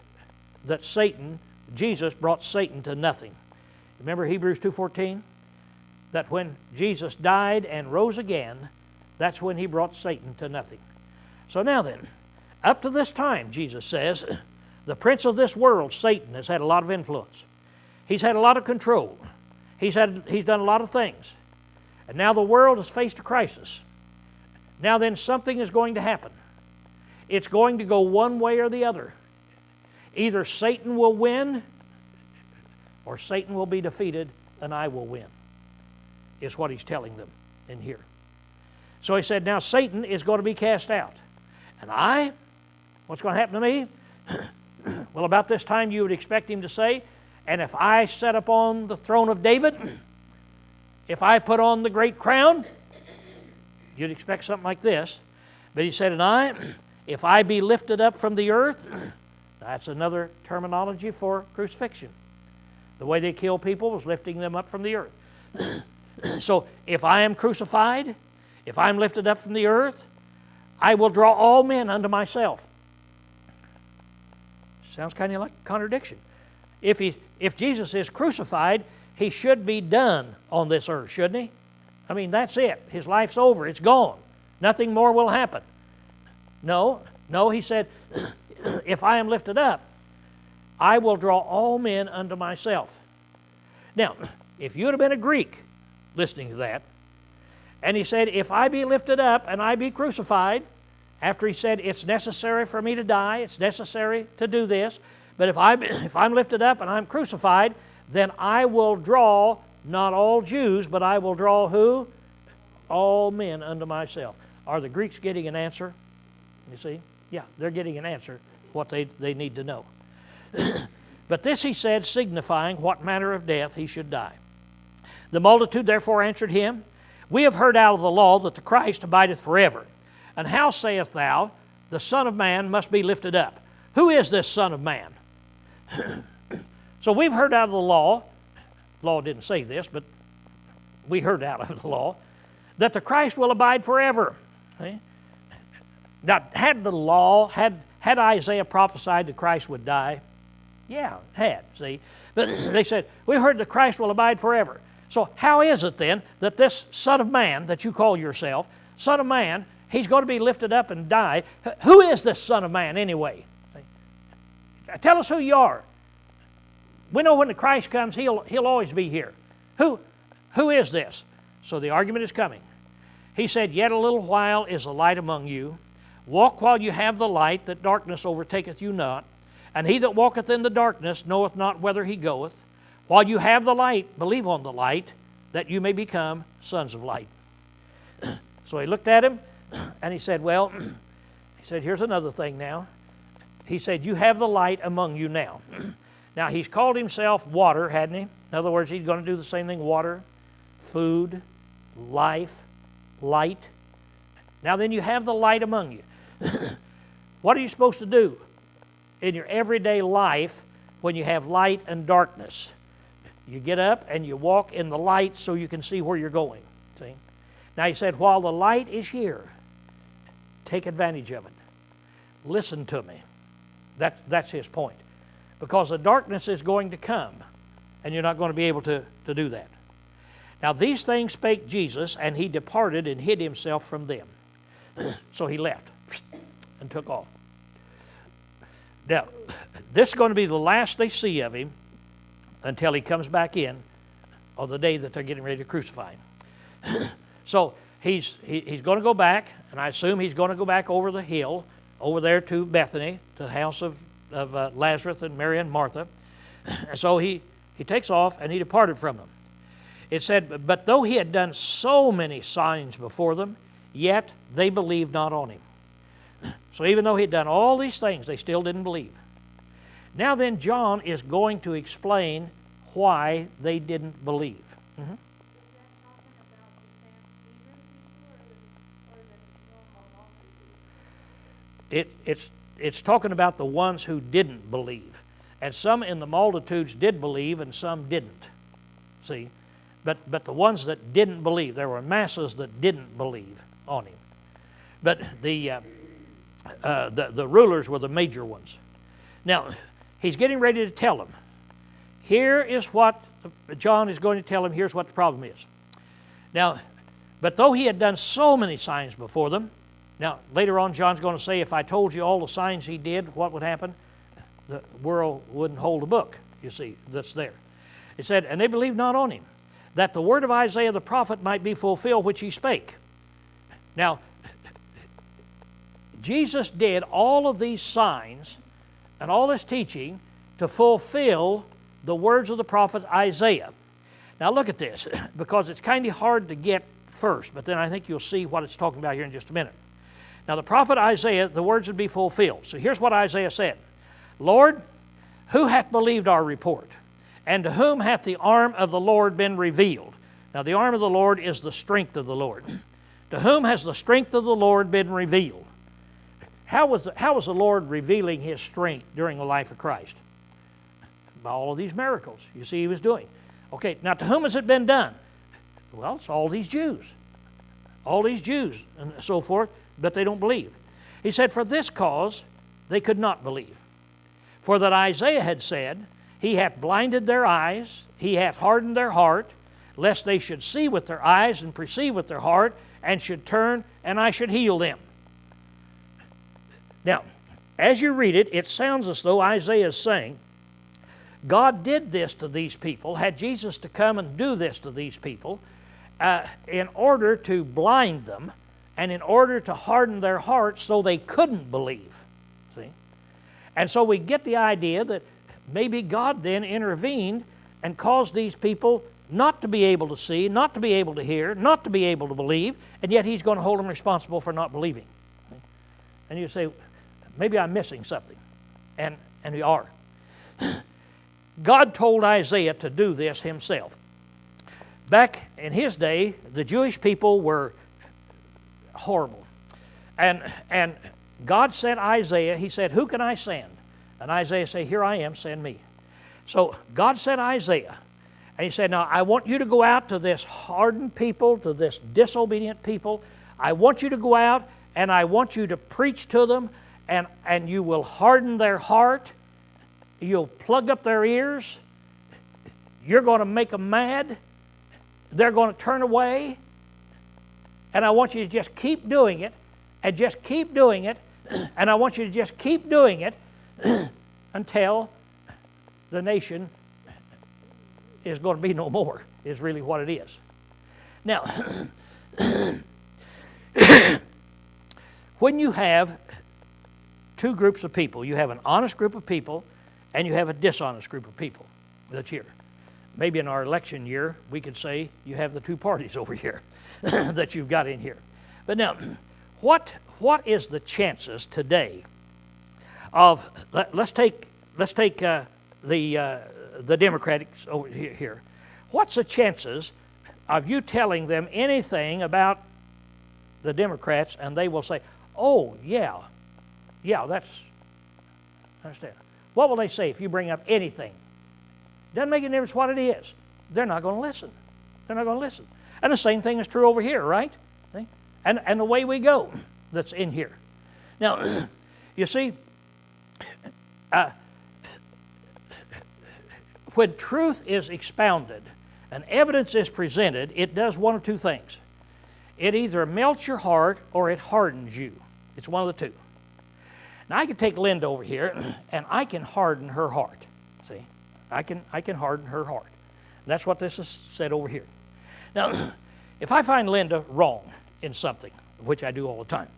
that Jesus brought Satan to nothing? Remember Hebrews 2:14? That when Jesus died and rose again, that's when he brought Satan to nothing. So now then, up to this time, Jesus says, the prince of this world, Satan, has had a lot of influence. He's had a lot of control. He's done a lot of things. And now the world has faced a crisis. Now then, something is going to happen. It's going to go one way or the other. Either Satan will win, or Satan will be defeated, and I will win, is what he's telling them in here. So he said, now Satan is going to be cast out. And what's going to happen to me? Well, about this time you would expect him to say, and if I set upon the throne of David, if I put on the great crown, you'd expect something like this. But he said, and if I be lifted up from the earth, that's another terminology for crucifixion. The way they kill people was lifting them up from the earth. So if I am crucified, if I'm lifted up from the earth, I will draw all men unto myself. Sounds kind of like a contradiction. If Jesus is crucified, he should be done on this earth, shouldn't he? I mean, that's it. His life's over. It's gone. Nothing more will happen. No, he said, if I am lifted up, I will draw all men unto myself. Now, if you would have been a Greek listening to that, and he said, if I be lifted up and I be crucified, after he said, it's necessary for me to die, it's necessary to do this, but if I'm lifted up and I'm crucified, then I will draw not all Jews, but I will draw who? All men unto myself. Are the Greeks getting an answer? You see? Yeah, they're getting an answer, what they need to know. But this he said, signifying what manner of death he should die. The multitude therefore answered him, we have heard out of the law that the Christ abideth forever. And how sayest thou, the Son of Man must be lifted up? Who is this Son of Man? So we've heard out of the law didn't say this, but we heard out of the law, that the Christ will abide forever. See? Now, had Isaiah prophesied that Christ would die? Yeah, see. But they said, we heard that Christ will abide forever. So how is it then that this Son of Man that you call yourself, Son of Man, he's going to be lifted up and die? Who is this Son of Man anyway? See? Tell us who you are. We know when the Christ comes, he'll always be here. Who is this? So the argument is coming. He said, yet a little while is the light among you. Walk while you have the light, that darkness overtaketh you not. And he that walketh in the darkness knoweth not whither he goeth. While you have the light, believe on the light, that you may become sons of light. So he looked at him, and he said, here's another thing now. He said, you have the light among you now. Now, he's called himself water, hadn't he? In other words, he's going to do the same thing, water, food, life, light. Now then, you have the light among you. What are you supposed to do in your everyday life when you have light and darkness? You get up and you walk in the light so you can see where you're going. See? Now he said, while the light is here, take advantage of it. Listen to me. That's his point. Because the darkness is going to come, and you're not going to be able to do that. Now these things spake Jesus, and he departed and hid himself from them. So he left and took off. Now, this is going to be the last they see of him until he comes back in on the day that they're getting ready to crucify him. So he's going to go back, and I assume he's going to go back over the hill, over there to Bethany, to the house of Lazarus and Mary and Martha. And so he takes off, and he departed from them. It said, but though he had done so many signs before them, yet they believed not on him. So even though he had done all these things, they still didn't believe. Now then, John is going to explain why they didn't believe. Mm-hmm. it's talking about the ones who didn't believe. And some in the multitudes did believe and some didn't. See? But the ones that didn't believe, there were masses that didn't believe on him. But the rulers were the major ones. Now, he's getting ready to tell them. Here is what John is going to tell them. Here's what the problem is. Now, but though he had done so many signs before them, now later on John's going to say, if I told you all the signs he did, what would happen? The world wouldn't hold a book, you see, that's there. It said, and they believed not on him, that the word of Isaiah the prophet might be fulfilled, which he spake. Now, Jesus did all of these signs and all this teaching to fulfill the words of the prophet Isaiah. Now look at this, because it's kind of hard to get first, but then I think you'll see what it's talking about here in just a minute. Now the prophet Isaiah, the words would be fulfilled. So here's what Isaiah said. Lord, who hath believed our report? And to whom hath the arm of the Lord been revealed? Now the arm of the Lord is the strength of the Lord. To whom has the strength of the Lord been revealed? How was the Lord revealing His strength during the life of Christ? By all of these miracles you see He was doing. Okay, now to whom has it been done? Well, it's all these Jews. All these Jews and so forth, but they don't believe. He said, for this cause they could not believe. For that Isaiah had said, He hath blinded their eyes, He hath hardened their heart, lest they should see with their eyes and perceive with their heart, and should turn, and I should heal them. Now, as you read it, it sounds as though Isaiah is saying, God did this to these people, had Jesus to come and do this to these people, in order to blind them, and in order to harden their hearts so they couldn't believe. See? And so we get the idea that maybe God then intervened and caused these people not to be able to see, not to be able to hear, not to be able to believe, and yet He's going to hold them responsible for not believing. And you say, maybe I'm missing something. And we are. God told Isaiah to do this Himself. Back in his day, the Jewish people were horrible. And God sent Isaiah. He said, who can I send? And Isaiah said, here I am, send me. So God sent Isaiah. And He said, now I want you to go out to this hardened people, to this disobedient people. I want you to go out and I want you to preach to them, and you will harden their heart. You'll plug up their ears. You're going to make them mad. They're going to turn away. And I want you to just keep doing it, and just keep doing it, and I want you to just keep doing it until the nation is going to be no more, is really what it is. Now, when you have two groups of people, you have an honest group of people and you have a dishonest group of people that's here. Maybe in our election year, we could say you have the two parties over here that you've got in here. But now, what is the chances today of, let's take the Democrats over here. What's the chances of you telling them anything about the Democrats and they will say, oh, yeah, that's, I understand. What will they say if you bring up anything? Doesn't make any difference what it is. They're not going to listen. They're not going to listen. And the same thing is true over here, right? See? And the way we go that's in here. Now, you see, when truth is expounded and evidence is presented, it does one of two things. It either melts your heart or it hardens you. It's one of the two. Now, I can take Linda over here and I can harden her heart. See? I can harden her heart. That's what this is said over here. Now, if I find Linda wrong in something, which I do all the time,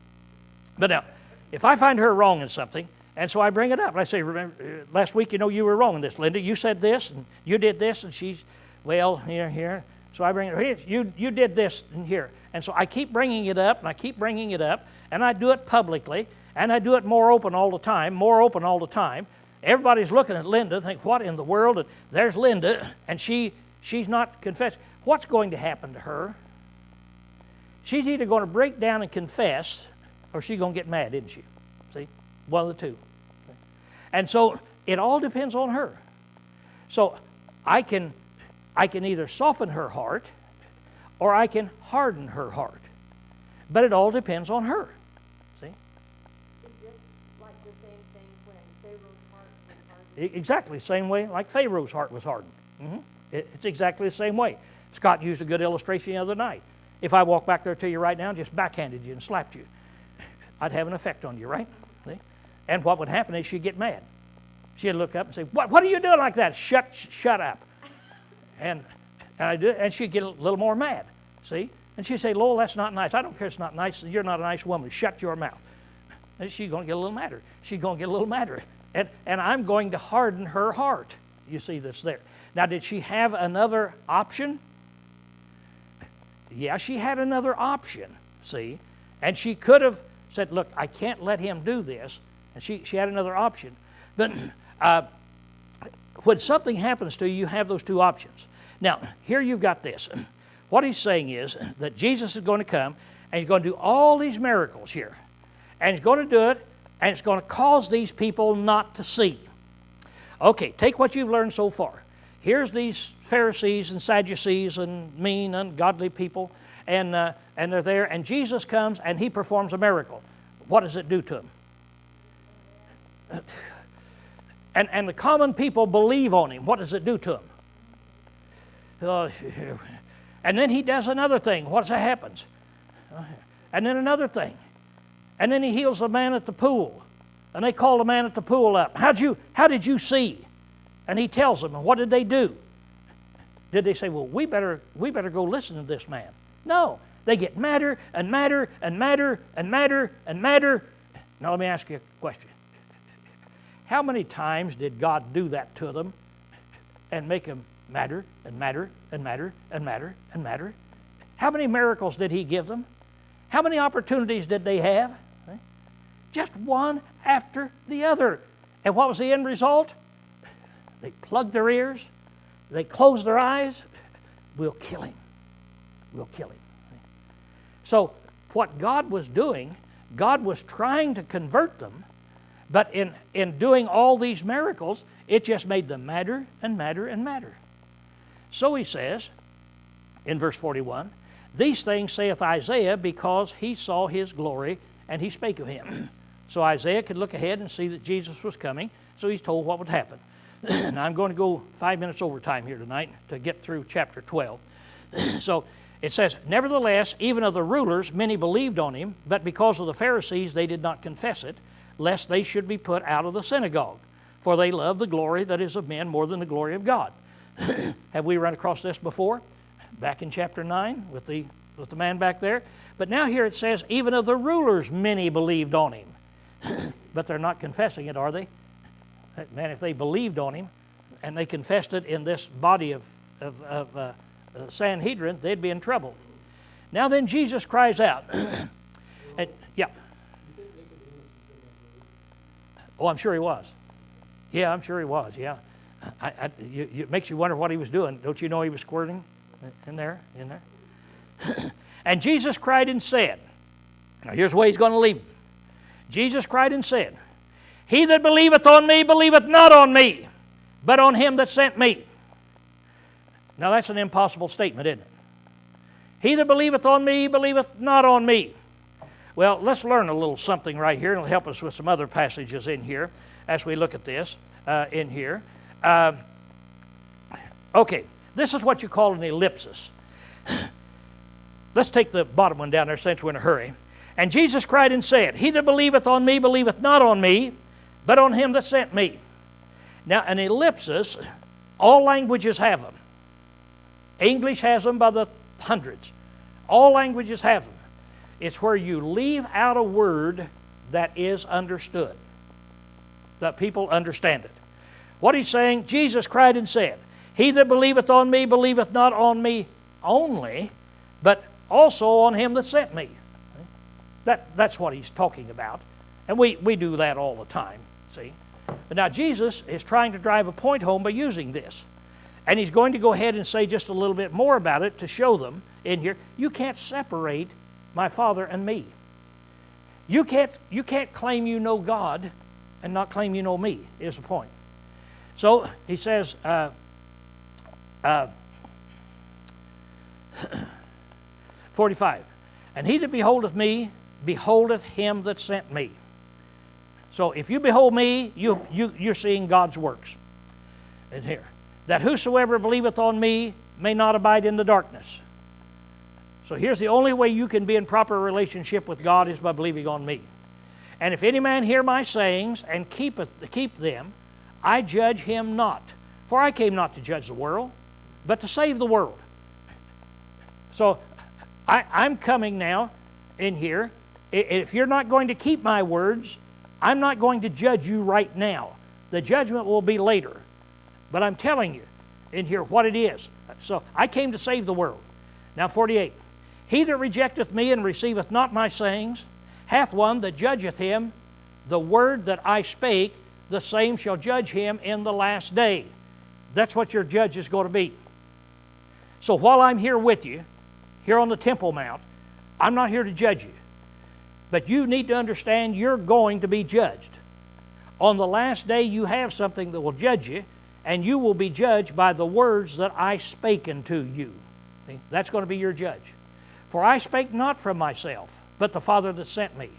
but now, if I find her wrong in something, and so I bring it up, and I say, remember, last week, you were wrong in this, Linda. You said this, and you did this, and she's, well, here. So I bring it up, you did this and here. And so I keep bringing it up, and I keep bringing it up, and I do it publicly, and I do it more open all the time, Everybody's looking at Linda, think, what in the world? And there's Linda, and she's not confessing. What's going to happen to her? She's either going to break down and confess, or she's going to get mad, isn't she? See? One of the two. And so it all depends on her. So I can either soften her heart or I can harden her heart. But it all depends on her. See? Is this like the same thing when Pharaoh's heart was hardened? Exactly the same way like Pharaoh's heart was hardened. It's exactly the same way. Scott used a good illustration the other night. If I walk back there to you right now and just backhanded you and slapped you, I'd have an effect on you, right? See? And what would happen is she'd get mad. She'd look up and say, what are you doing like that? Shut up. And she'd get a little more mad, see? And she'd say, Lowell, that's not nice. I don't care if it's not nice. You're not a nice woman. Shut your mouth. And she's going to get a little madder. She's going to get a little madder. And I'm going to harden her heart. You see this there. Now, did she have another option? Yeah, she had another option, see? And she could have said, look, I can't let him do this. And she had another option. But when something happens to you, you have those two options. Now, here you've got this. What he's saying is that Jesus is going to come, and he's going to do all these miracles here. And he's going to do it, and it's going to cause these people not to see. Okay, take what you've learned so far. Here's these Pharisees and Sadducees and mean, ungodly people, and they're there, and Jesus comes, and he performs a miracle. What does it do to them? And the common people believe on him. What does it do to them? And then he does another thing. What happens? And then another thing. And then he heals the man at the pool. And they call the man at the pool up. How did you see? And he tells them. And what did they do? Did they say, well, we better go listen to this man? No. They get madder and madder and madder and madder and madder. Now let me ask you a question. How many times did God do that to them and make them madder and madder and madder and madder and madder? How many miracles did he give them? How many opportunities did they have? Just one after the other. And what was the end result? They plugged their ears. They closed their eyes. We'll kill him. We'll kill him. So what God was doing, God was trying to convert them, but in doing all these miracles, it just made them madder and madder and madder. So he says, in verse 41, these things saith Isaiah because he saw his glory and he spake of him. So Isaiah could look ahead and see that Jesus was coming, so he's told what would happen. And I'm going to go 5 minutes overtime here tonight to get through chapter 12. So it says, nevertheless, even of the rulers many believed on him, but because of the Pharisees they did not confess it, lest they should be put out of the synagogue. For they love the glory that is of men more than the glory of God. Have we run across this before? Back in chapter 9 with the man back there. But now here it says, even of the rulers many believed on him. But they're not confessing it, are they? Man, if they believed on him and they confessed it in this body of Sanhedrin, they'd be in trouble. Now then Jesus cries out. Yeah. Oh, I'm sure he was. Yeah, I'm sure he was, yeah. It makes you wonder what he was doing. Don't you know he was squirting in there? And Jesus cried and said, now here's where he's going to leave him. Jesus cried and said, he that believeth on me believeth not on me, but on him that sent me. Now that's an impossible statement, isn't it? He that believeth on me believeth not on me. Well, let's learn a little something right here, and it'll help us with some other passages in here as we look at this in here. Okay, this is what you call an ellipsis. Let's take the bottom one down there since we're in a hurry. And Jesus cried and said, he that believeth on me believeth not on me, but on him that sent me. Now, an ellipsis, all languages have them. English has them by the hundreds. All languages have them. It's where you leave out a word that is understood, that people understand it. What he's saying, Jesus cried and said, he that believeth on me believeth not on me only, but also on him that sent me. That's what he's talking about. And we do that all the time, see. But now Jesus is trying to drive a point home by using this. And he's going to go ahead and say just a little bit more about it to show them in here. You can't separate my Father and me. You can't claim you know God and not claim you know me, is the point. So he says, 45, and he that beholdeth me, beholdeth him that sent me. So if you behold me, you're seeing God's works. And here, that whosoever believeth on me may not abide in the darkness. So here's the only way you can be in proper relationship with God is by believing on me. And if any man hear my sayings and keep them, I judge him not. For I came not to judge the world, but to save the world. So I'm coming now in here. If you're not going to keep my words, I'm not going to judge you right now. The judgment will be later. But I'm telling you in here what it is. So I came to save the world. Now 48. He that rejecteth me and receiveth not my sayings hath one that judgeth him. The word that I spake, the same shall judge him in the last day. That's what your judge is going to be. So while I'm here with you, here on the Temple Mount, I'm not here to judge you. But you need to understand you're going to be judged. On the last day, you have something that will judge you, and you will be judged by the words that I spake unto you. See? That's going to be your judge. For I spake not from myself, but the Father that sent me.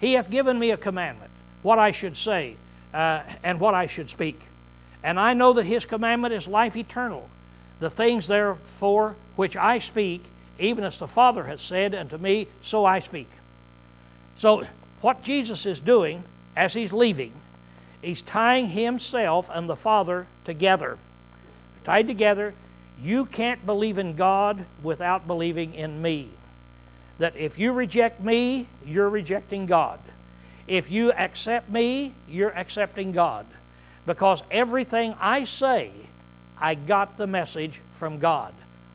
He hath given me a commandment, what I should say, and what I should speak. And I know that his commandment is life eternal. The things therefore which I speak, even as the Father hath said unto me, so I speak. So what Jesus is doing as he's leaving, he's tying himself and the Father together. Tied together. You can't believe in God without believing in me. That if you reject me, you're rejecting God. If you accept me, you're accepting God. Because everything I say, I got the message from God.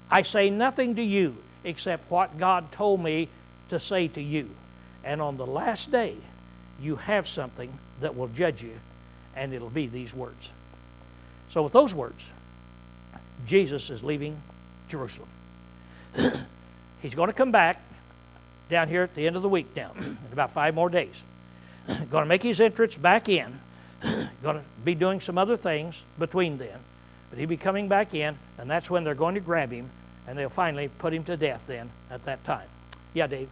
I say nothing to you except what God told me to say to you. And on the last day, you have something that will judge you, and it'll be these words. So with those words, Jesus is leaving Jerusalem. He's going to come back down here at the end of the week now, in about 5 more days. Going to make his entrance back in. Going to be doing some other things between then. But he'll be coming back in, and that's when they're going to grab him, and they'll finally put him to death then at that time. Yeah, Dave?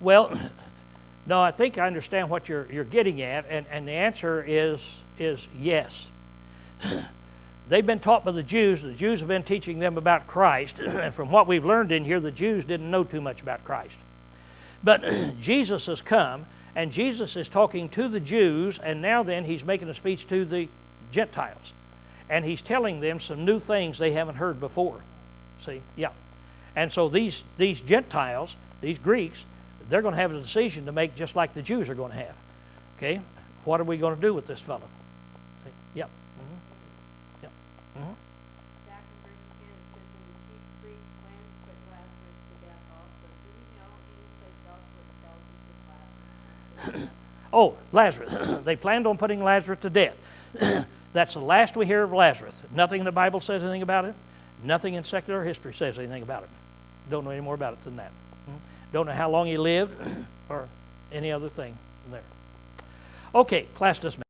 Well, no, I think I understand what you're getting at, and the answer is yes. They've been taught by the Jews. The Jews have been teaching them about Christ, and from what we've learned in here, the Jews didn't know too much about Christ. But Jesus has come, and Jesus is talking to the Jews, and now then he's making a speech to the Gentiles. And he's telling them some new things they haven't heard before. See? Yeah. And so these Gentiles, these Greeks, they're going to have a decision to make just like the Jews are going to have. Okay? What are we going to do with this fellow? See? Yep. Mm-hmm. Yep. Mm-hmm. Back in verse 10, it says, "And the chief priest planned to put Lazarus to death also." Do we know any place else where it tells us that Lazarus? Oh, Lazarus. They planned on putting Lazarus to death. That's the last we hear of Lazarus. Nothing in the Bible says anything about it. Nothing in secular history says anything about it. Don't know any more about it than that. Don't know how long he lived or any other thing there. Okay, class dismissed.